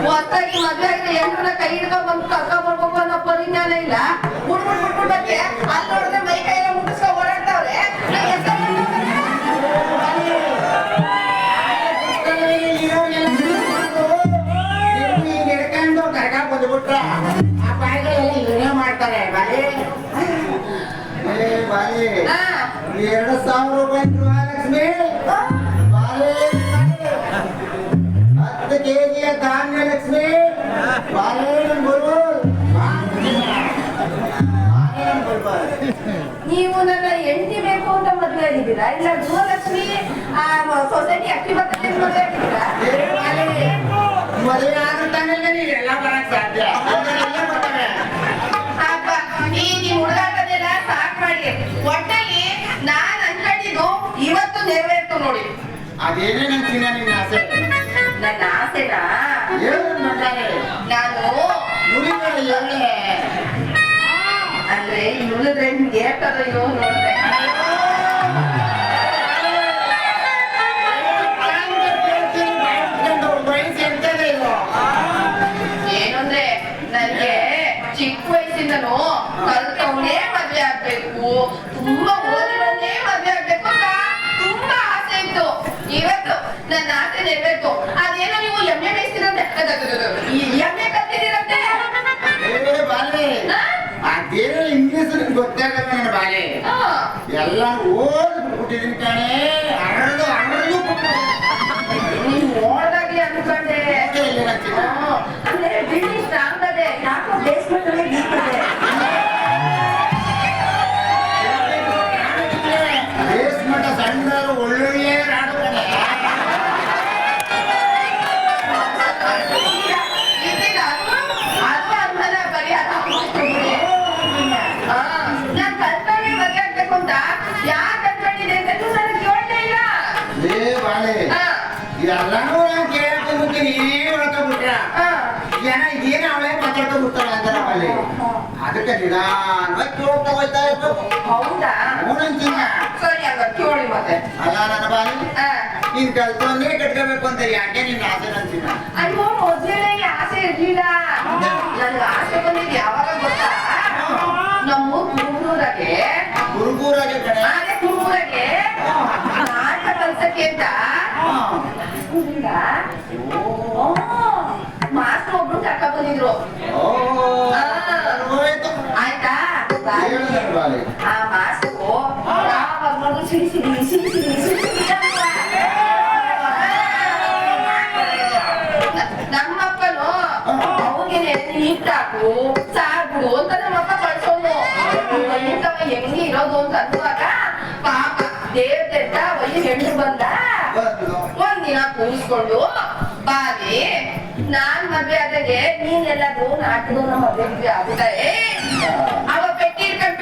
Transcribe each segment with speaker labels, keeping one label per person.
Speaker 1: ಹೊತ್ತಾಗಿ ಮದ್ವೆ ಆಗಿ ಎಂಟ್ರನ್ನ ಕೈ ಹಿಡ್ಕೊಂಡ್ ಬಂದು ಕರ್ಕೊಂಡ್ ಬರ್ಬೇಕು ಅನ್ನೋ ಪರಿಜ್ಞಾನ ಇಲ್ಲ. ಹುಡ್ಬಿಟ್ಬಿಟ್ಟೆ ಅಲ್ಲಿ ನೋಡಿದ್ರೆ ಮೈ ಕೈ ಎಲ್ಲ ಮುಟ್ಟಿಸ್ಕೊ ಓಡಾಡ್ತಾವ್ರೆ.
Speaker 2: ಹಿಡ್ಕೊಂಡು ಕರ್ಕೊಂಡ್ ಬಂದ್ಬಿಟ್ರ ಆ ಬಾಯಿಗಳೆಲ್ಲ ಏನೇ ಮಾಡ್ತಾರೆ. ಬಾಲಿ ಬಾಲಿ 2,000 ರೂಪಾಯಿ ಗೃಹಲಕ್ಷ್ಮಿ. ಬಾಲಿ 10 ಕೆಜಿಯ ಧಾನ್ಯ ಲಕ್ಷ್ಮಿ. ಬಾಲಿ
Speaker 1: ನೀವು ನನ್ನ ಹೆಂಡತಿ ಬೇಕು ಅಂತ ಮದ್ವೆ ಆಗಿದ್ದೀರಾ ಇಲ್ಲ ಗೃಹಲಕ್ಷ್ಮಿ ಸೊಸೈಟಿ ಅಕ್ಕಿ ಬರ್ತದೆ ಮದ್ವೆ ಆಗಿದ್ದೀರಾ?
Speaker 2: ಮದುವೆ ಆದ್ರೂ ತಾನೇ ನೀವೆಲ್ಲ ಬರಕ್ ಸಾಧ್ಯ.
Speaker 1: ಈ ಹುಡುಗಾಟದೆಲ್ಲ ಸಾಕ್ ಮಾಡಿ. ಒಟ್ಟಲ್ಲಿ ನಾನ್ ಅನ್ಕೊಂಡಿದ್ದು ಇವತ್ತು ನೆರವೇರ್ತು ನೋಡಿ.
Speaker 2: ಅದೇನೇ ನಂಚಿನ ನಿನ್ನ ಆಸೆ?
Speaker 1: ನನ್ನ ಆಸೆನಾ? ನಾನು ಅಂದ್ರೆ ನುಳಿದ್ರೆ ನಿಮ್ಗೆ ಏರ್ತದೋ ಇರೋ ನೋಡ್ದೆ. ಏನಂದ್ರೆ ನನ್ಗೆ ಚಿಕ್ಕ ವಯಸ್ಸಿಂದನು ಕಲ್ತವನ್ನೇ ಮದ್ವೆ ಆಗ್ಬೇಕು, ತುಂಬಾ ಓದಿರೋನ್ನೇ ಮದ್ವೆ ಆಗ್ಬೇಕು ಅಂತ ತುಂಬಾ ಆಸೆ ಇತ್ತು. ಇವತ್ತು ನನ್ನ ಆಸೆ ನೆರವೇರ್ತು. ಅದೇನೋ ನೀವು ಎಮ್ಮೆ ಬೇಯಿಸ್ತೀರಂತೆ, ಎಮ್ಮೆ ಕಲ್ತಿದ್ದೀರಂತೆ.
Speaker 2: ಅದೇನೋ ಇಂಗ್ಲೀಷ್ ಗೊತ್ತಾಗಲ್ಲ ನನ್ನ ಬಾಲೆ. ಎಲ್ಲ ಓದ್ಬಿಟ್ಟಿದ್ದೀನಿ ಕಣೆ.
Speaker 1: ನೀನ್ ಓಡ್ದಾಗ್ಲಿ ಅನ್ಕೊಂಡೆ. ಅಂದ್ರೆ ಬಿಲ್ಡಿಂಗ್ ಸ್ಟ್ರಾಂಗ್ ಅದೇ, ಯಾಕೋ ಬೇಸ್ಮೆಂಟ್ ಅಲ್ಲೇ ಗೀರ್ತದೆ.
Speaker 2: ಬೇಸ್ಮೆಂಟ್ ಸಣ್ಣ ಒಳ್ಳೊಳ್ಳೆ ರಾಡು ಕಣೆ.
Speaker 1: ಅದು ಅನುಮಾನ ಪರಿಹಾರ. ನಾನ್ ಕಲ್ಪನೆ ಮದ್ವೆ ಆಗ್ಬೇಕು ಅಂತ ಯಾಕೆ ಅನ್ಕೊಂಡಿದೆ ಅಂತ ನನಗೆ ಕೇಳ್ತಾ ಇಲ್ಲ.
Speaker 2: ಎಲ್ಲಾನು ನಾನು ಕೇಳಕ್ಕೆ ಹೋಗ್ತೀನಿ, ನೀನೇ ಹೇಳ್ಕೊಂಡ್ಬಿಟ್ರ ಜನ ಇದೇನು ಅವಳೇ ಮಾತಾಡ್ಕೊಂಡ್ಬಿಡ್ತಾರ ಅಂತ ಅಲ್ಲಿ. ಅದಕ್ಕೆ ನಿಧಾನವಾಗಿ ಕೇಳ್ತಾ ಹೋಯ್ತಾ ಇರ್ಬೇಕು.
Speaker 1: ಹೌದಾ?
Speaker 2: ನೋಡಂತಿಲ್ಲ.
Speaker 1: ಸರಿ ಹಂಗ ಕೇಳಿ ಮತ್ತೆ.
Speaker 2: ಅಲ್ಲ ನನ್ನ ಬಾಲಿ, ನೀನ್ ಕಲ್ತೊಂದೇ ಕಟ್ಕೋಬೇಕು ಅಂತ ಯಾಕೆ ನಿನ್ನ ಆಸೆ ಅಂತಿಲ್ಲ?
Speaker 1: ಅಯ್ಯೋ ಮೊದ್ಲೇ ಆಸೆ ಇರ್ಲಿಲ್ಲ. ನನ್ಗೆ ಆಸೆ ಬಂದಿದ್ದು ಯಾವಾಗ ಗೊತ್ತಾ? ನಮ್ಮ ಕುರುಬೂರಾಗೆ
Speaker 2: ಕಡೆ
Speaker 1: ಅದೇ ಕುರುಬೂರಾಗೆ ನಾಟಕ ಕಲ್ಸಕ್ಕೆ ಅಂತ ಮಾಸ್ಟರ್ ಒಬ್ರು ಕರ್ಕ ಬಂದಿದ್ರು. ಆಯ್ತಾ? ಆ ಮಾಸ್ಟರು ಯಾವಾಗ ಸಿಡಿ ಸಿಡಿ ಸಿಡಿ ಸಿಡಿ ಸಿಡಿ ನಮ್ಮಪ್ಪನು ಅವನಿಗೆ ನೀಟಾಕು ಸಾಕು ಅಂತ ನಮ್ಮಪ್ಪ ಕಳ್ಸೋನು. ಇಂಥವ ಹೆಂಗೆ ಇರೋದು ಅಂತ ಅನ್ನುವಾಗ ಪಾಪ ದೇವತೆಂತ ಒಳ್ಳೆ ಹೆಣ್ಣು ಬಂದ. ಒಂದಿನ ಕೂರಿಸ್ಕೊಂಡು ಬಾಲಿ ನಾನ್ ಮದ್ವೆ ಆದಾಗೆ ನೀನೆಲ್ಲಾದ್ರೂ ನಾಟಕದ ನಮ್ಮ ಮದ್ವೆ ಆಗುತ್ತಾರೆ. ಅವ ಪೆಟ್ಟಿ ಇಟ್ಕೊಂಡು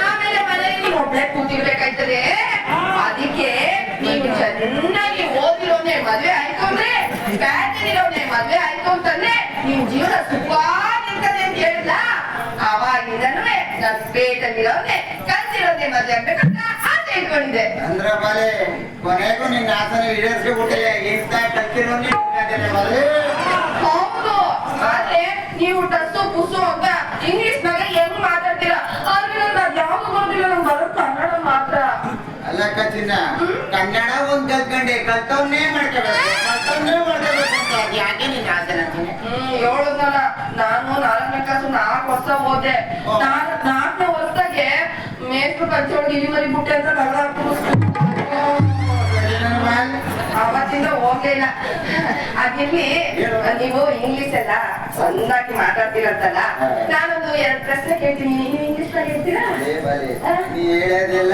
Speaker 1: ಆಮೇಲೆ ಮನೆಯಲ್ಲಿ ಒಬ್ಳೆ ಕೂತಿರ್ಬೇಕಾಯ್ತದೆ. ಅದಕ್ಕೆ ನೀವು ಚೆನ್ನಾಗಿ ಓದಿರೋನೆ ಮದ್ವೆ ಆಯ್ತು ಅಂದ್ರೆ, ಪ್ಯಾಟರ್ನ್ ಇರೋನೆ ಮದ್ವೆ ಆಯ್ತು ಅಂತಂದ್ರೆ ನಿಮ್ ಜೀವನ ಸುಖವಾಗಿರ್ತದೆ ಅಂತ ಹೇಳಿದ. ಅವಾಗಿಂದನೂ ನನ್ ಪೇಟಲ್ಲಿರೋನೆ ಕಲ್ಸಿರೋನೆ ಮದ್ವೆ ಆಗ್ಬೇಕಂತ ಆಸೆ ಇಟ್ಕೊಂಡಿದ್ದೆ.
Speaker 2: ಅಂದ್ರ ಬಾಲೆ ಕೊನೆಗೂ ನಿನ್ನ ಆಸನ ಈಡೇರಿಸ್ಬಿಟ್ಟಿಲ್ಲ. ಎಂತ ಕಲ್ತಿರೋನೆ
Speaker 1: ಹೌದು. ಆದ್ರೆ ನೀವು ಟಸ್ಸು ಪುಸ್ಸು ಅಂತ ಇಂಗ್ಲಿಷ್ ನಾಗ ಹೆಂಗ್ ಮಾತಾಡ್ತೀರಾ? ಆದ್ರೆ ನಾವ್ ಯಾವ್ದು ಬರ್ದಿಲ್ಲ, ನಮ್ಗೆ ಬರೋದು ಕನ್ನಡ ಮಾತ್ರ.
Speaker 2: ಅಲ್ಲ ಚಿನ್ನ, ಕನ್ನಡ ಒಂದ್ ಕಲ್ತ್ಕೊಂಡೆ ಕಲ್ತವನ್ನೇ ಮಾಡ್ಕೋಬೇಕು ಅಂತ ಯಾಕೆ ನಿನ್ನ ಆಸೆ ಅಂತೀನಿ?
Speaker 1: ಹೇಳದ್ನಲ್ಲ, ನಾನು 4ನೇ ಕ್ಲಾಸ್ 4 ವರ್ಷ ಓದೆ. 4ನೇ ವರ್ಷದಾಗೆ ಮೇಷ್ಟ್ರು ಕಲ್ಸೋಳ್ಗೆ ಇಲ್ಲಿ ಮರಿ ಬುಟ್ಟೆ ಅಂತ ಕನ್ನಡ ಅವತ್ತಿಂದ ಹೋಗ್ಲೇ ಇಲ್ಲ. ಅದಿರ್ಲಿ, ನೀವು ಇಂಗ್ಲಿಷ್ ಎಲ್ಲ ಚೆನ್ನಾಗಿ ಮಾತಾಡ್ತಿರಂತಲ್ಲ, ನಾನೊಂದು 2 ಪ್ರಶ್ನೆ ಕೇಳ್ತೀನಿ, ನೀವು ಇಂಗ್ಲಿಷ್ ನಾಗ ಹೇಳ್ತೀರಾ?
Speaker 2: ಹೇಳೋದೆಲ್ಲ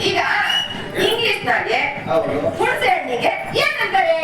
Speaker 1: ಈಗ ಇಂಗ್ಲಿಷ್ ನಾಗೆ ಹುಣಸೆ ಹಣ್ಣಿಗೆ ಏನಂತಾರೆ?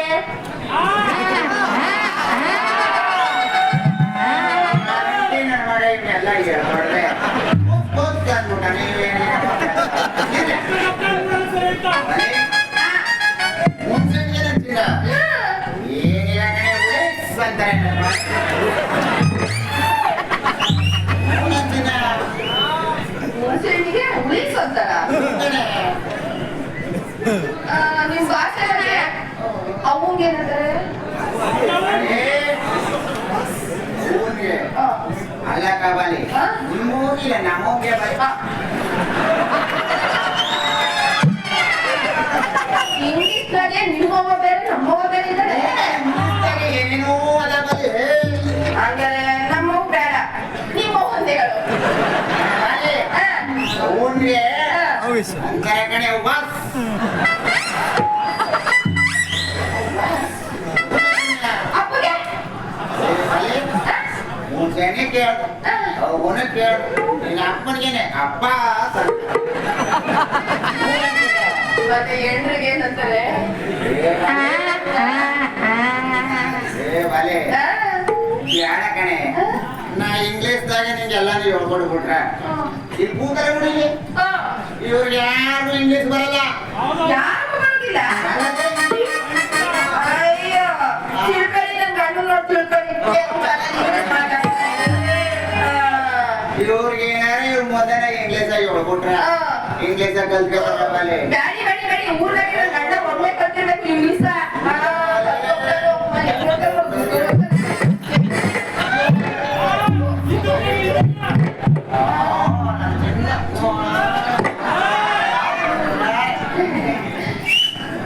Speaker 1: ಏನಂತಾರೆ
Speaker 2: ಊನ್ಗೆ ಅಲ್ಲ ಕಬಾಲಿ ನಿಮ್ಮ ಊರಿಲ್ಲ ನಮ್ಮ ಊರಿಗೆ ಬರೀ
Speaker 1: ಇಂಗ್ಲಿಷ್ನಾಗೆ ನಿಮ್ಮವ್ವ ಬೇರೆ ನಮ್ಮವ್ವ ಬೇರೆ ಇದ್ದಾರೆ
Speaker 2: ಏನೇನೋ ಅದ ಬರೀ
Speaker 1: ಹಾಗಾದ್ರೆ ನಮ್ಮವ್ವ ಬೇಡ ನಿಮ್ಮವ್ವ ಒಂದೇಗಳು
Speaker 2: ಊನ್ಗೆ ಅಂತಾರೆ ಕಣೆ ಬಸ್
Speaker 1: ಅಪ್ಪಗೆ
Speaker 2: ಮುಂಚೆನೆ ಕೇಳು ಅವನ ಕೇಳು ನಿನ್ನ ಅಪ್ಪನಿಗೇನೆ ಅಪ್ಪ
Speaker 1: ಮತ್ತೆ ಹೆಣ್ರಿಗೆ ಏನಂತಾರೆ
Speaker 2: ಏ ಬಲೆ ಬ್ಯಾಡ ಕಣೆ ನಾ ಇಂಗ್ಲಿಷ್ದಾಗ ನಿಂಗೆ ಎಲ್ಲ ನೀವು ಹೇಳ್ಕೊಡ್ಬಿಟ್ರ ಇಲ್ಲಿ ಕೂತರೆ ಹುಡುಗಿ ಇವ್ರಿಗೆ ಯಾರು ಇಂಗ್ಲಿಷ್ ಬರಲ್ಲ
Speaker 1: ಯಾರಿಗೂ ಬರೋದಿಲ್ಲ ಅಯ್ಯೋ ತಿಳ್ಕೊಳ್ಳಿ ನನ್ ಗಂಡು ನೋಡಿ ತಿಳ್ಕೊಳ್ಳಿ
Speaker 2: ಇವ್ರಿಗೆ ಏನಾರ ಇವ್ರು ಮೊದಲ ಇಂಗ್ಲಿಷ್ ಆಗಿ ಹೇಳ್ಕೊಟ್ರ ಇಂಗ್ಲಿಷ್ ಕಲ್ತ್ಕೊಳ್ತಾರ ಬಲೆ
Speaker 1: ಬ್ಯಾಡಿ ಬ್ಯಾಡಿ ಬ್ಯಾಡಿ ಊರ್ನಾಗೆ ನನ್ ಗಂಡ ಒಳ್ಳೆ ಕಲ್ತಿರ್ಬೇಕು ಇಂಗ್ಲಿಷ್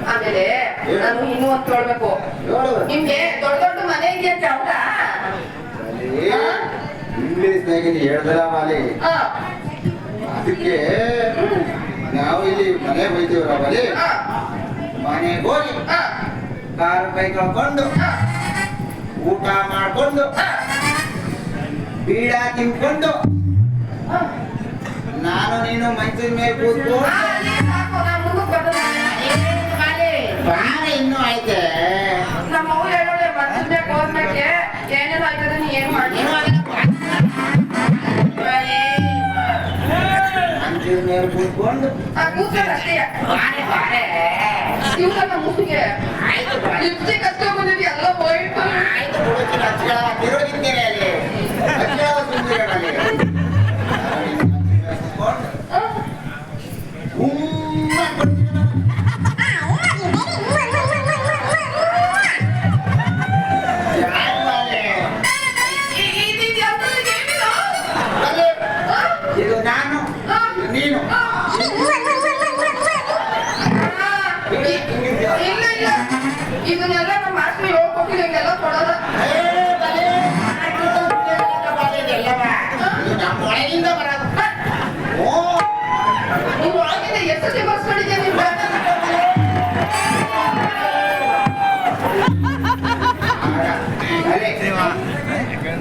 Speaker 1: ಆಮೇಲೆ ನಾನು ಇನ್ನೂ ಒಂದು ಕೇಳ್ಬೇಕು ನಿಮ್ಗೆ ದೊಡ್ಡ ದೊಡ್ಡ ಮನೆ ಇದೆಯಂತ ಹೌದಾ
Speaker 2: ಇಂಗ್ಲಿಷ್ನಾಗ ಹೇಳ್ದಲ್ಲ ಮಾಲಿ ಅದಕ್ಕೆ ನಾವು ಇಲ್ಲಿ ಮನೆ ಹೋಯ್ತೀವ್ರ ಬಲಿ ಮನೆಗೆ ಹೋಗಿ ಕಾರು ಕೈ ತೊಳ್ಕೊಂಡು ಊಟ ಮಾಡ್ಕೊಂಡು ಬೀಡ ತಿನ್ಕೊಂಡು ನಾನು ನೀನು ಮಂಚಿನ ಮೇಲೆ ಕೂತ್ಕೊಂಡು ಬಾರ ಇನ್ನೂ ಐತೆ
Speaker 1: ನಮ್ಮ ಅವ್ರು ಹೇಳೋಳೆ ಮನ್ಸಿನ ಹೋದ್ಮೇಲೆ ಏನೇನು ಆಯ್ತದೆ ನೀ ಏನ್ ಮಾಡಿ
Speaker 2: ಮಂಚಿನ ಮೇಲೆ ಕೂತ್ಕೊಂಡು
Speaker 1: ಕೂತ್ಕೊಂಡು ಅಷ್ಟೇ ಇವ್ರನ್ನ ಮುಗಿಗೆ ಲಿಪ್ಸ್ಟಿಕ್ ಹಚ್ಕೊಂಡ್ ಬಂದಿದ್ವಿ ಎಲ್ಲ ಹೋಯ್ತು
Speaker 2: ಆಯ್ತು ಹುಡುಗಿನ ಹಚ್ಗಳ ತಿರುಗಿದ್ದೇನೆ ಅಲ್ಲಿ ಹಚ್ಗಳ ಸುಂದರ ಅಲ್ಲಿ ಇದು ನಾನು ನೀನು
Speaker 1: ಇಲ್ಲ ಇಲ್ಲ ಇದನ್ನೆಲ್ಲ ನಮ್ಮ ಮಾಸ್ಟರ್ ಹೇಳ್ಕೊಟ್ಟಿಲ್ಲ ಹಿಂಗೆಲ್ಲ ಕೊಡೋದ
Speaker 2: ನಮ್ಮ ಒಳಗಿಂದ ಬರೋದು
Speaker 1: ನೀವು ಒಳಗಿಂದ ಎಷ್ಟು ಸತಿ ಬರ್ಸ್ಕೊಂಡಿದ್ಯಾ ನೀವು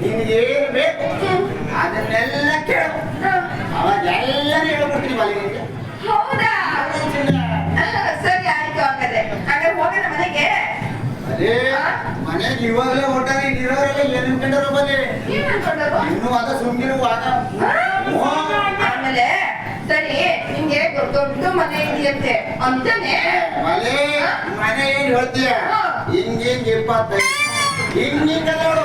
Speaker 2: ನಿನಗೆ ಏನು ಬೇಕು ಅದನ್ನೆಲ್ಲ ಕೇಳು ಅವಾಗ ಎಲ್ಲರೂ ಹೇಳ್ಕೊಡ್ತೀನಿ ಮಲ್ಲಿಗೆ
Speaker 1: ಹೌದಾ ಸರಿ ಆಯ್ತು ಹಾಗಾದ್ರೆ ಹಾಗಾದ್ರೆ ಹೋಗೋಣ ಮನೆಗೆ
Speaker 2: ಅದೇ ಮನೆಗೆ ಇವಾಗಲೇ ಹೊಟ್ಟಾಗಿ ಇರೋರೆಲ್ಲ ಏನು ಕಂಡರು ಬಲೆ
Speaker 1: ಏನ್ ಅನ್ಕೊಂಡರು
Speaker 2: ಇನ್ನೂ ಅದ ಸುಮ್ಮಿರುವಾಗ
Speaker 1: ಆಮೇಲೆ ಸರಿ ನಿಮ್ಗೆ ದೊಡ್ಡ ಮನೆ ಇದೆಯಂತೆ ಅಂತಾನೆ
Speaker 2: ಮಲೆ ಮನೆ ಏನ್ ಹೇಳ್ತೀಯ ಹಿಂಗಿಂಗ್ 25 ಹಿಂಗಿಂಗ ನೋಡು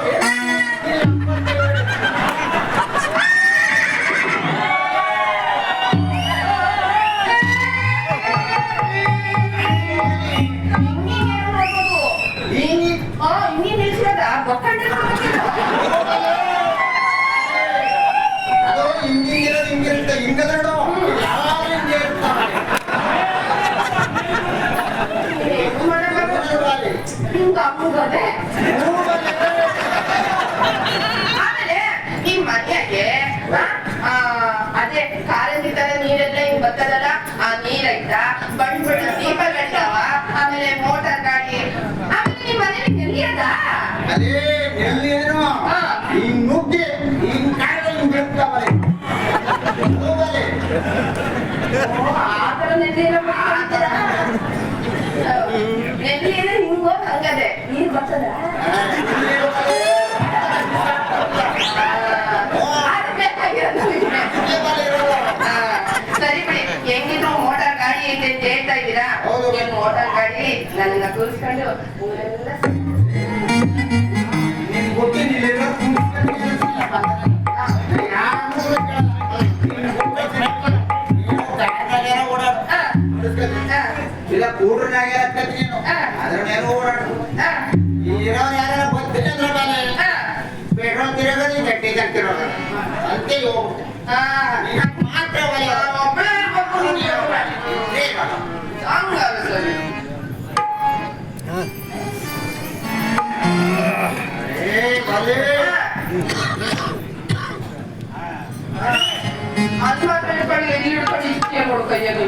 Speaker 1: ಹಿಂಗೆ ನಿಲ್ಸಿರೋದ
Speaker 2: ಅದು ಹಿಂಗಿರೋದು ಹಿಂಗಿರುತ್ತೆ ಹಿಂಗದ ನೋಡು ಯಾವಾಗ ಹಿಂಗೆ ಇರ್ತಾವೆ
Speaker 1: ಆಮೇಲೆ ನಿಮ್ ಮನೆಯಾಗೆ ಅದೇ ಕಾರಂಜಿ ತರ ನೀರೆಲ್ಲ ಹಿಂಗ್ ಬರ್ತದಲ್ಲ ಆ ನೀರೈತ ಬಣ್ಣ ಬಣ್ಣ ದೀಪಗಳಿದಾವ ಆಮೇಲೆ ಮೋಟಾರ್ ಗಾಡಿ ಆಮೇಲೆ ನಿಮ್ ಮನೇಲಿ ನೆಲ್ಲಿಯದ
Speaker 2: ಅದೇ ಎಲ್ಲಿಯೇನು ಹಿಂಗ್ ನುಗ್ಗಿ ಹಿಂಗ್ ಕಾಯ್ದೆ ಹಿಂಗ್ ಬಿಡ್ತಾವಲೆ
Speaker 1: ಆತರ ನೆಲ್ಲಿ ನೆಲ್ಲಿ ಹಿಂಗ ಹಂಗದೆ ನೀರ್ ಬರ್ತದ ಸರಿ ಬಿಡಿ ಹೆಂಗಿದ್ರು ಮೋಟಾರ್ ಗಾಡಿ ಐತೆ ಅಂತ ಹೇಳ್ತಾ ಇದ್ದೀರಾ ಮೋಟಾರ್ ಗಾಡಿ ನನ್ನ ತೋರಿಸ್ಕೊಂಡು ಊರೆಲ್ಲ
Speaker 2: ಇಲ್ಲ ಕೂಡ್ರನಾಗೆ ನೀನು ಅದ್ರ ಮೇಲೆ ಓಡಾಡು ತಿರುಗದು ಗಟ್ಟಿ ತಿರುಗದು ಅಂತೆ ಹೋಗ್ಬಿಟ್ಟು
Speaker 1: ಹಾ
Speaker 2: ಮಾತ್ರ ಒಲೆ
Speaker 1: ಒಬ್ಬಳೇ ಇರ್ಬೇಕು ನೀನು. ಹಂಗಲ್ಲ ಸರಿ.
Speaker 2: ಬಲೆ
Speaker 1: ಅದು ಮಾತ್ರ ಹಿಡ್ಕೊಂಡು ಎಲ್ಲಿ ಹಿಡ್ಕೊಂಡು ಇಷ್ಟೇ ನೋಡು ಕೈಯಲ್ಲಿ.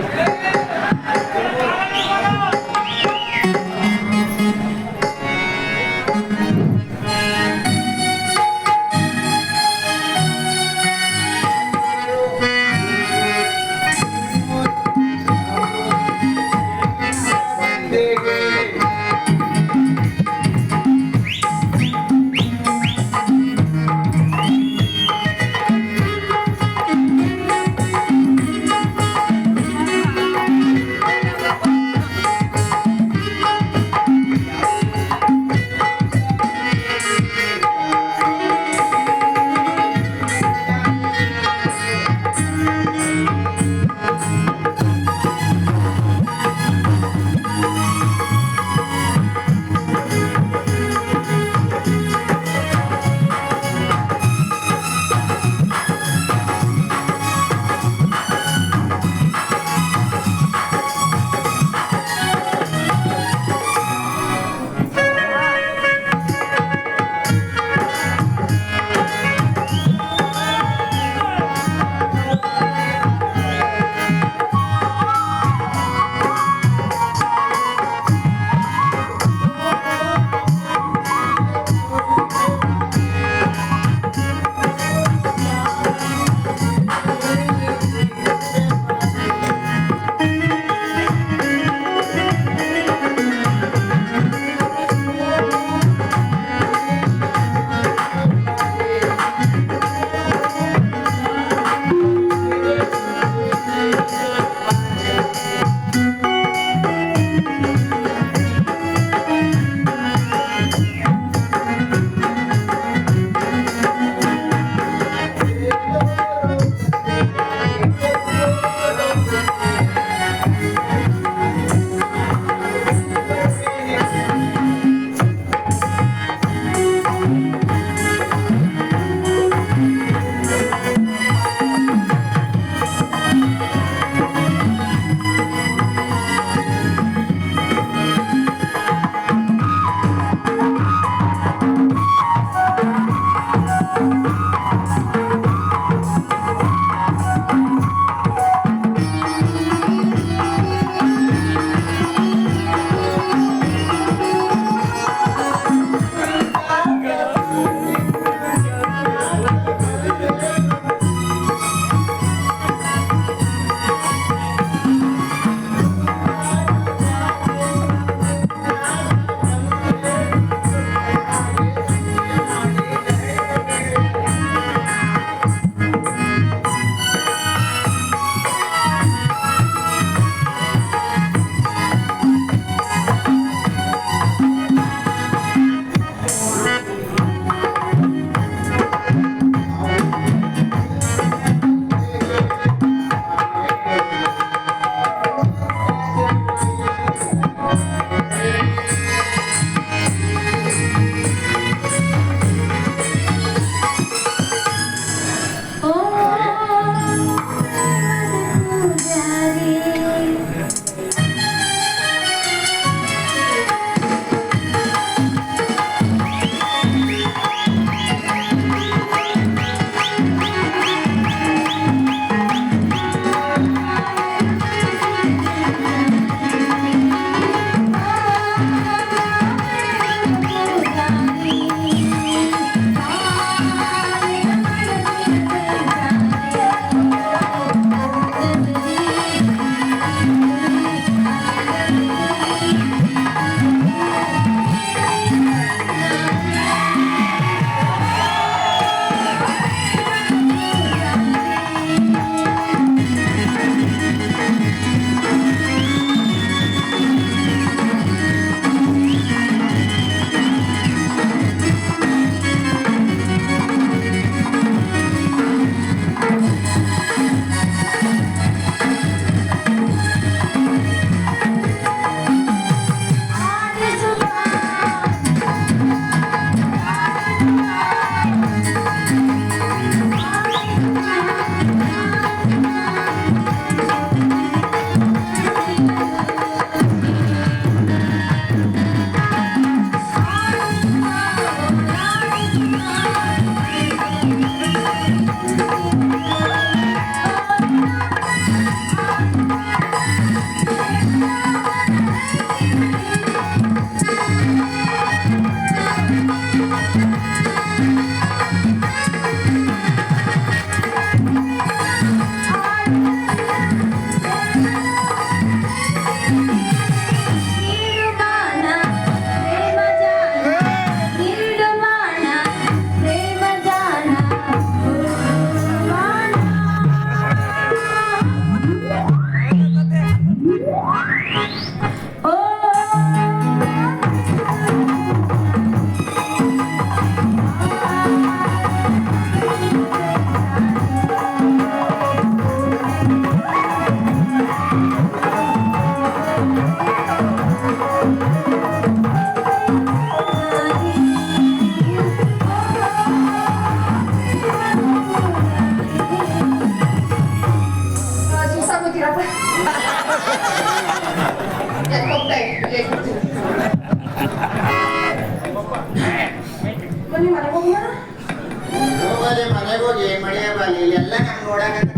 Speaker 2: ಬಲೆ ಮನೆಗೆ ಹೋಗಿ ಮಳೆಯ ಬಲೆ ಇಲ್ಲೆಲ್ಲ ನಮ್ಗೆ ನೋಡಕಂತ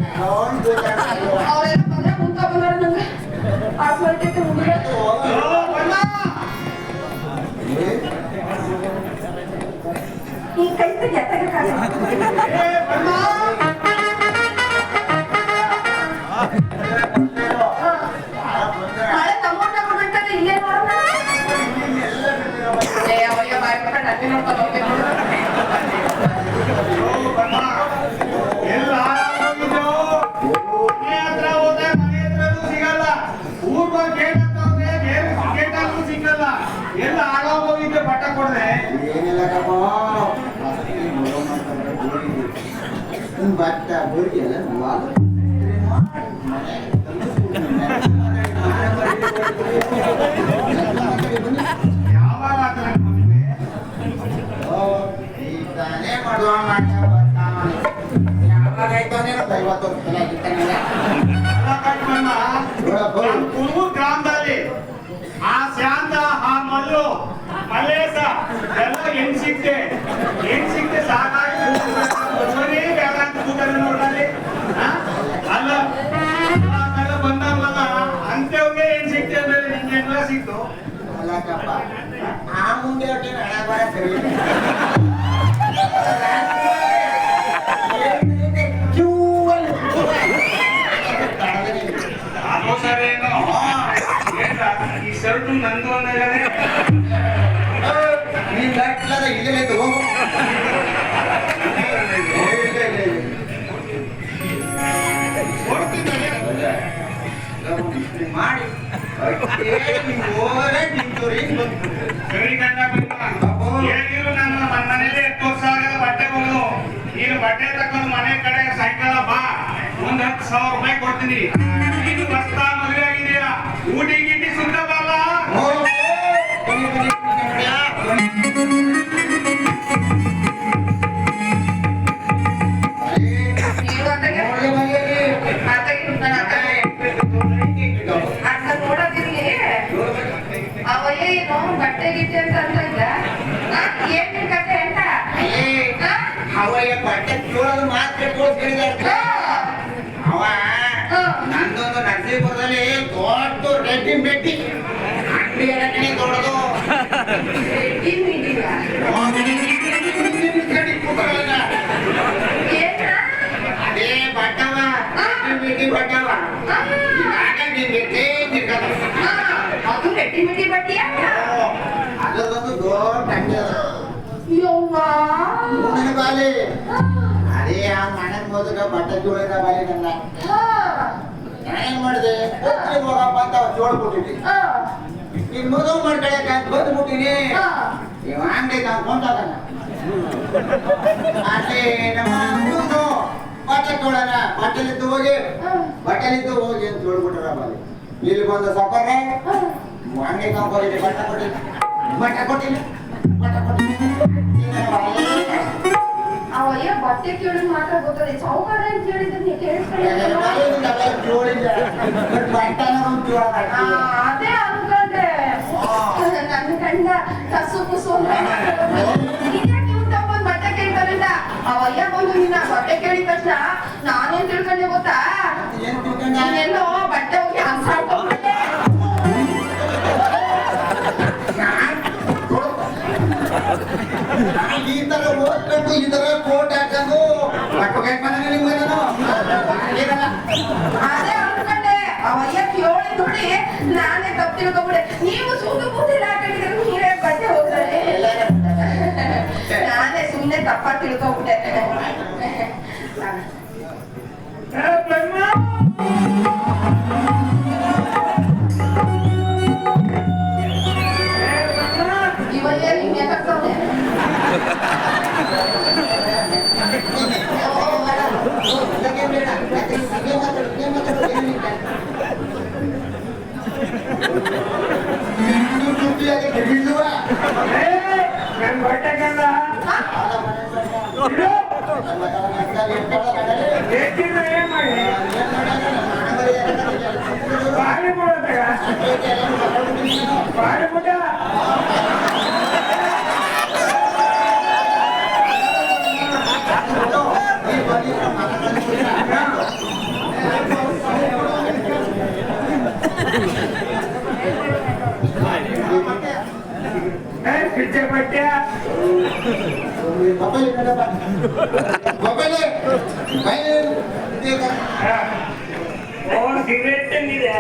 Speaker 1: ಅವರೆಲ್ಲ ಬಂದ್ರೆ ಮುಂತ ಬಂದಾರ ನಂಗೆ ಆಸ್ಪತ್ರೆಗೆ ಈ ಕೈ ತೆಗೆ ಮಳೆ ತಗೊಂಡ ಬಿಡ್ತಾರೆ ಇಲ್ಲೇ ನೋಡೋಣ ಅವಯ್ಯ ಬಾಯ್ ಬಿಟ್ಟ ನನ್ಗೆ ನೋಡ್ಕೊಂಡು ಹೋಗ್ಬೇಕು
Speaker 3: ಎಲ್ಲ ಆಗೋಗಿದ್ದೆ ಪಟ್ಟ ಕೊಡ್ದೆ
Speaker 2: ಏನಿಲ್ಲಕ್ಕಪ್ಪ ಭತ್ತ ಬೋರಿಗೆ
Speaker 3: ಯಾವಾಗ
Speaker 2: ತಾನೇ ಮಾಡುವ ಯಾವಾಗಾಯ್ತು 50 ವರ್ಷ
Speaker 3: ಕುಣೂರು ಗ್ರಾಮದಲ್ಲಿ ಆ ಶಾಂತ ಆ ಮಲ್ಲು ಮಲ್ಲೇಶ ಎಲ್ಲ ಹೆಣ್ ಸಿಕ್ತೆ ಸಾಕಾಗಿ ಬೇಡ ಅಂತ ಕೂತಾರೆ ನೋಡಲ್ಲಿ ಅಲ್ಲ ಬಂದವಲ್ಲ ಅಂತವ್ಗೆ ಹೆಣ್ ಸಿಕ್ತೆ ಅಂದ್ರೆ ನಿಂಗೆ ಎಲ್ಲ ಸಿಕ್ತು
Speaker 2: ಅಲ್ಲಕ್ಕಪ್ಪ ಆ ಮುಂದೆ ಹಣ ಬರ ಸರಿ
Speaker 3: ಅದು ಸರೇನೋ ಈ ಶರ್ಟು ನಂದು ಅಂದಾಗಲೇ
Speaker 2: ನೀನ್ ಲಾಟ್ಲದ ಇಲ್ಲೇ ತಗೋ ಮಾಡಿ
Speaker 3: ಸರಿ ಗಂಡ ಹೇಗಿರು ನನ್ನ ಮನೇಲಿ 8 ವರ್ಷ ಆಗದ ಬಟ್ಟೆ ಹೋಗುದು ನೀನು ಬಟ್ಟೆ ತಕೊಂಡು ಮನೆ ಕಡೆ ಸಾಯಂಕಾಲ ಬಾ ಒಂದ್ 10,000 ರೂಪಾಯಿ ಕೊಡ್ತೀನಿ ನೀನು ಬಸ್ತಾ ಮದುವೆ ಆಗಿದೆಯಾ ಊಟಿ ಗಿಟಿ ಸುತ್ತ ಬರಲ್ಲ
Speaker 1: ಅವಯ್ಯ ಏನು ಬಟ್ಟೆ ಗಿಟ್ಟೆ ಅಂತ ಇಲ್ಲ ಏನ್ ನಿನ್ ಕತೆ ಅಂತ
Speaker 2: ಅವಯ್ಯ ಬಟ್ಟೆ ಕೇಳೋದು ಮಾತ್ರ ಕೇಳಿದ ಅವ ನಂದೊಂದು ನರಸೀಪುರದಲ್ಲಿ ದೊಡ್ಡ ರೆಡ್ಡಿ ಬೆಟ್ಟಿ ಅಂಗಡಿ ಕಡೆ ದೊಡ್ಡದು ಅದೇ ಬಟ್ಟವ ಬೆಟ್ಟಿ ಬಟ್ಟವ
Speaker 1: ಅದು ರೆಡ್ಡಿ ಮಿಡಿ ಬಟ್ಟೆಯ
Speaker 2: ಅದೊಂದು ದೊಡ್ಡ ಅಂಗಡಿ ಬಾಲಿ ಅದೇ ಆ ಮನೆಗೆ ಹೋದಾಗ ಬಟ್ಟೆ ಜೋಳಿದ ಬಾಲಿ ನನ್ನ ನಾನೇನ್ ಮಾಡಿದೆ ಹೋಗಪ್ಪ ಅಂತ ಜೋಳ್ ಕೊಟ್ಟಿದ್ವಿ ನೀನ್ ಮದುವೆ ಮಾಡ್ಕೊಳಕ ಅಂತ ಬಂದ್ಬಿಟ್ಟಿನಿ ಇವ ಅಂಗಡಿ ನಾವು ಕೊಂಡೋದನ್ನ ಅಲ್ಲಿ ನಮ್ಮ ಅಣ್ಣನು ಬಟ್ಟೆ ತೊಳನ ಬಟ್ಟೆಲಿದ್ದು ಹೋಗಿ ಅಂತ ಹೇಳ್ಬಿಟ್ರ ಬಾಲಿ ಇಲ್ಲಿ ಬಂದ ಸಫರ ಅಂಗಡಿ ನಾವು ಹೋಗಿದ್ದೆ ಬಟ್ಟೆ ಕೊಟ್ಟಿಲ್ಲ
Speaker 1: ಅವಯ್ಯ ಬಟ್ಟೆ ಕೇಳಿದ್ ಮಾತ್ರ ಗೊತ್ತದೆ ಚೌಕಾರ ಅಂತ ಹೇಳಿದ್ರೆ ಅದೇ ಅನ್ಕೊಂಡೆ ನನ್ನ ಗಂಡ ಕಸು ಕುಸು ತಗೊಂಡ್ ಬಟ್ಟೆ ಕೇಳ್ತಾರಂತ ಅವಯ್ಯ ಬಂದು ನಿನ್ನ ಬಟ್ಟೆ ಕೇಳಿದ ತಕ್ಷಣ ನಾನೇನ್ ತಿಳ್ಕೊಂಡೆ ಗೊತ್ತಾ ಎಲ್ಲೋ ಬಟ್ಟೆ ಹೋಗಿ ಹಂಸಾಡ್ಕೊಂಡ್ಬಿಟ್ಟೆ
Speaker 2: ಈ ತರ ಓದ್ಕೊಂಡು ಈ ತರ ಕೋಟ್ ಹಾಕೊಂಡು
Speaker 1: ಅದೇ ಅನ್ಕೊಂಡೆ ಅವಯ್ಯ ಕೇಳಿ ನೋಡಿ ನಾನೇ ತಪ್ಪು ತಿಳ್ಕೊಂಡ್ಬಿಡೆ ನೀವು ಸೂದು ಬೂದಿಲ್ಲ ಹಾಕೊಂಡಿದ್ರೆ ನೀವೇ ಬಟ್ಟೆ ಹೋಗ್ತಾರೆ ನಾನೇ ಸುಮ್ಮನೆ ತಪ್ಪ ತಿಳ್ಕೊಂಡ್ಬಿಟ್ಟೆ ಇವಯ್ಯ ನಿಮ್ಗೆ ಯಾಕಂದ್ರೆ
Speaker 3: ನನ್ ಬಟ್ಟೆ ಗಂಡ ಏನ್ ಮಾಡಿ ಬಾರಿ ಮಾಡೋದಾಗ ಬಾರಿ ಬಿಟ್ಟ ಪಿಕ್ಚರ್ ಪಠ್ಯ
Speaker 2: ಮೊಬೈಲ್
Speaker 3: ಸಿಗರೇಟ್ ತಂದಿದೆ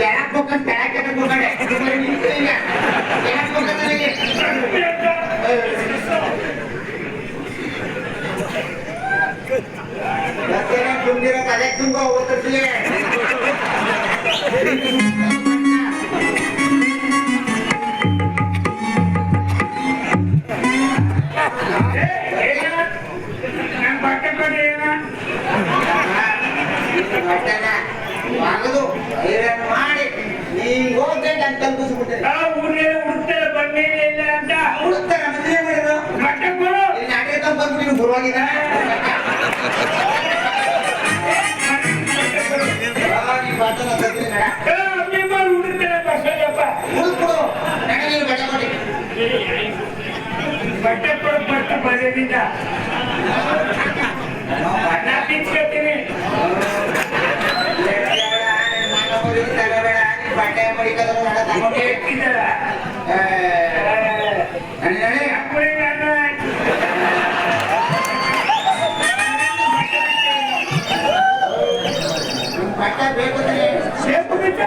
Speaker 2: ಯಾಕೆ ಹೋಗ್ಕೊಂಡು ಕೆಳಗೆ ಹೋಗಡೆ ತುಂಬಿರೋ ಕಲೆ ತುಂಬ ಹೋಗ್ತಿರ್ತೀವಿ
Speaker 3: ನನ್ ಬಟ್ಟೆ ಕಡೆ ಏನ
Speaker 2: ಮಗದು ಐರನ್ ಮಾಡಿ ನೀನ್ ಹೋಗ್ತೇನೆ ನಾನು ತಲುಪಿಸ್ಬಿಟ್ಟೆ
Speaker 3: ಊರಿಗೆ ಹುಡ್ತಾರೆ ಬಂದೇನೆ ಇಲ್ಲ ಅಂತ
Speaker 2: ಹುಡುಕ್ತಾರೆ ಮದುವೆ ಮಾಡಿದ್ರು
Speaker 3: ಬಟ್ಟೆ ಕೊಡು
Speaker 2: ಇಲ್ಲಿ ಅಡಿಗೆ ತಂದ್ಬಿಟ್ಟು ನೀವು ಗುರುವಾಗಿದ್ದ ಬಟ್ಟೆನ ತರ್ತೀನಿ ನಡ
Speaker 3: ಹುಡುಕ್ತಾರೆ ಬಸ್ಸಲ್ಲಪ್ಪ
Speaker 2: ಹುಡುಕ್ಬಿಡು ನನಗೆ ನೀನು ಬಟ್ಟೆ ಕೊಡಿ
Speaker 3: ಬಟ್ಟೆ ಕೊಡು ಬಟ್ಟೆ ಬರೆಯೋದಿಲ್ಲ ನಾ ಬಿಚ್ಕೊತೀನಿ
Speaker 2: ಬಟ್ಟೆ ಮಡಿಕದ್ರು ನಡ ತಗೊಂಡು
Speaker 3: ಇಟ್ಟಿದ್ದಾರ
Speaker 2: ನಡಿ ನಡಿ
Speaker 3: ಅಪ್ಪಳಿ ನನ್ನ
Speaker 2: ನಿಮ್ ಬಟ್ಟೆ ಬೇಕು ತಾನೆ
Speaker 3: ಸೇಪು ಬಿಟ್ಟ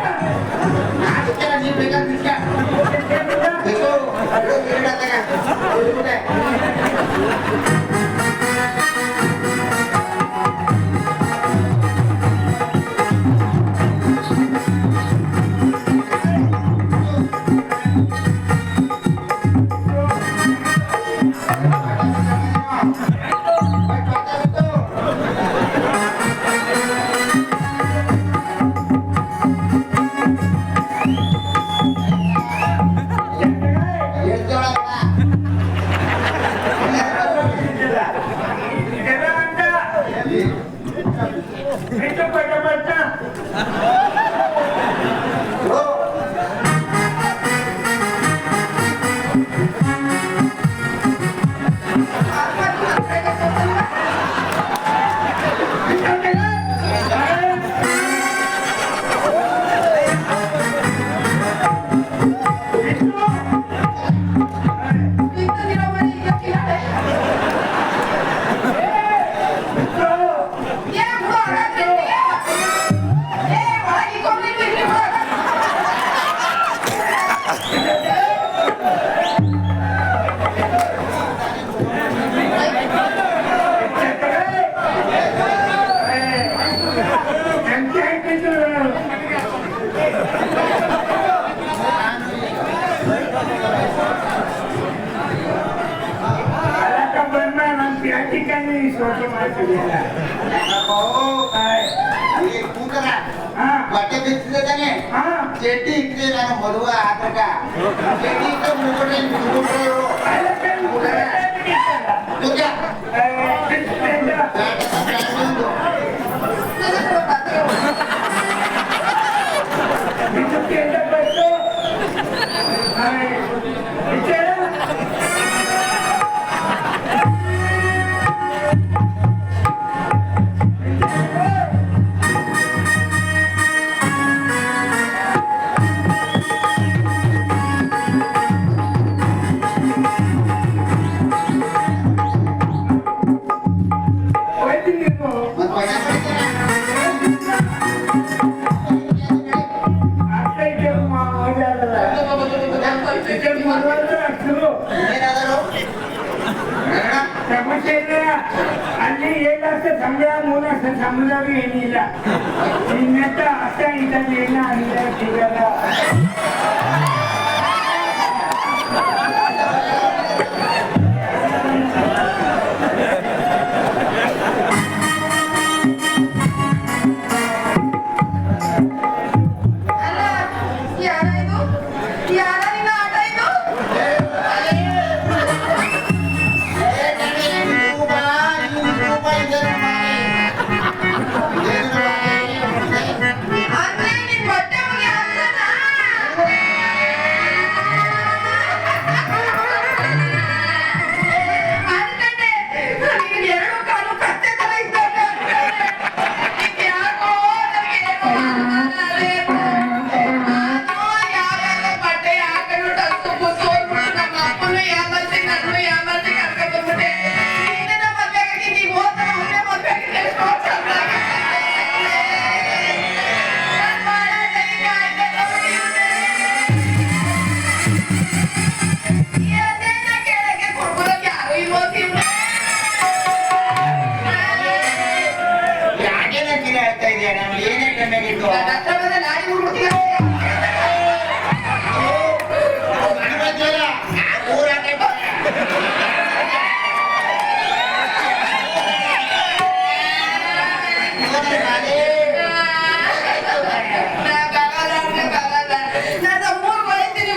Speaker 2: ಅದಕ್ಕೆ ನೀವು ಬೇಕಾದ ವಿಷಯ ಬೇಕು ಅದು ತಿರುಗಾಡ್ತಾಗ ಹೋಗ್ಬಿಟ್ಟೆ ಬಟ್ಟೆ ಬಿಚ್ಚಿದೆ ತಾನೆ ಚಡ್ಡಿ ಇಟ್ಟಿದೆ ನಾನು ಮದುವೆ ಆತಕ ಚಡ್ಡಿ ಇಟ್ಟು ಮುಗಿಬಿಟ್ರೆ
Speaker 3: ಅಲ್ಲಿ 7 ಲಕ್ಷ ಸಂಬಳ 3 ಲಕ್ಷ ಸಂಬಳವೂ ಏನಿಲ್ಲ ನಿನ್ನತ್ತ ಅಷ್ಟ ಇದ್ದಲ್ಲಿ ಏನ ಅನಿಲ ಸಿಗಲ್ಲ
Speaker 1: ಅಂದ್ರೆ ನಿನ್ ಬಟ್ಟೆ ಮುಗಿ ಹಾಕ್ತಾನ
Speaker 2: ಇದು
Speaker 1: ನನ್ನ ಹತ್ರ ಬಂದ ನಾಯಿ ಹುಡುಕ್ತೀಯ
Speaker 2: ಮನೆ ಬಂದಿಲ್ಲ ಊರಾಟೆ ಬಾ.
Speaker 1: ನನ್ನ ಮೂರು ಬೈತೀನಿ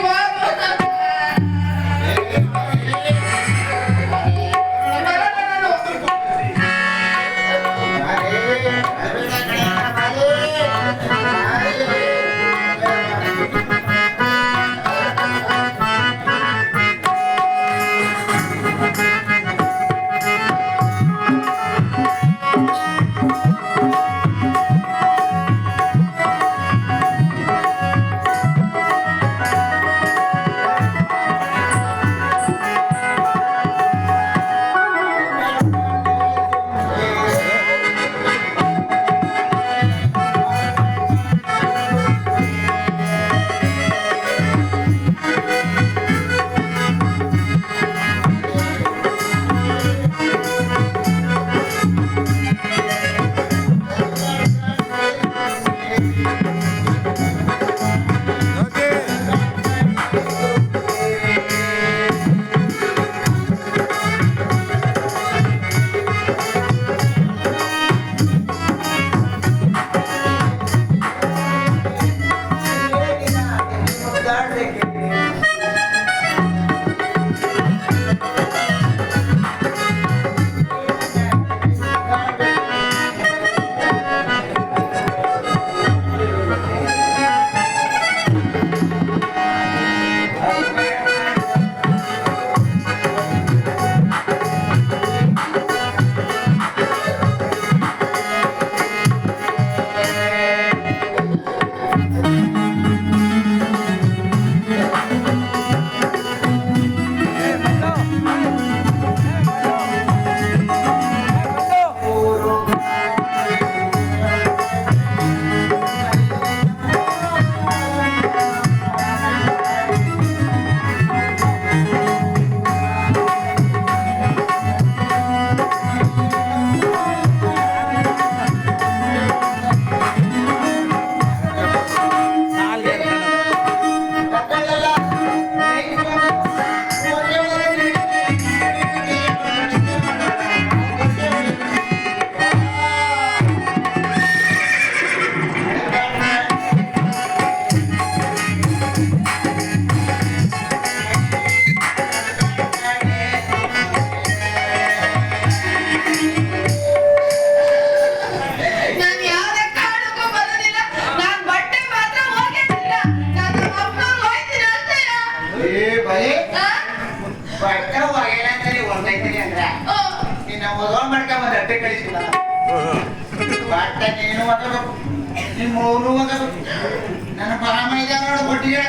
Speaker 2: ನನ್ನ ಪರಾಮ ಇದೆ ನೋಡು ಕೊಟ್ಟಿಗೆ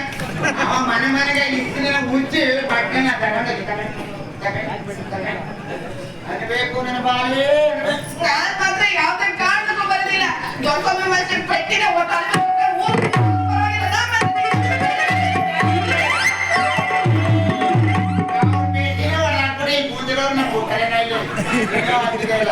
Speaker 2: ಅವ ಮನೆ ಮನೆಗೆ ಇತ್ತಿನ ಮುಚ್ಚಿ ಬಟ್ಟೆನ ಅನ್ಬೇಕು ನನ್ನ ಬಾಲಿ
Speaker 1: ಮಾತ್ರ ಯಾವ್ದೇ ಕಾರಣಕ್ಕೂ ಬರೋದಿಲ್ಲ ದೊಡ್ಡ ಮತ್ತೆ ಪೆಟ್ಟಿನ
Speaker 2: ಮುಂದಿರೋರ್ನ ಕೂತರೆ ಇಲ್ಲ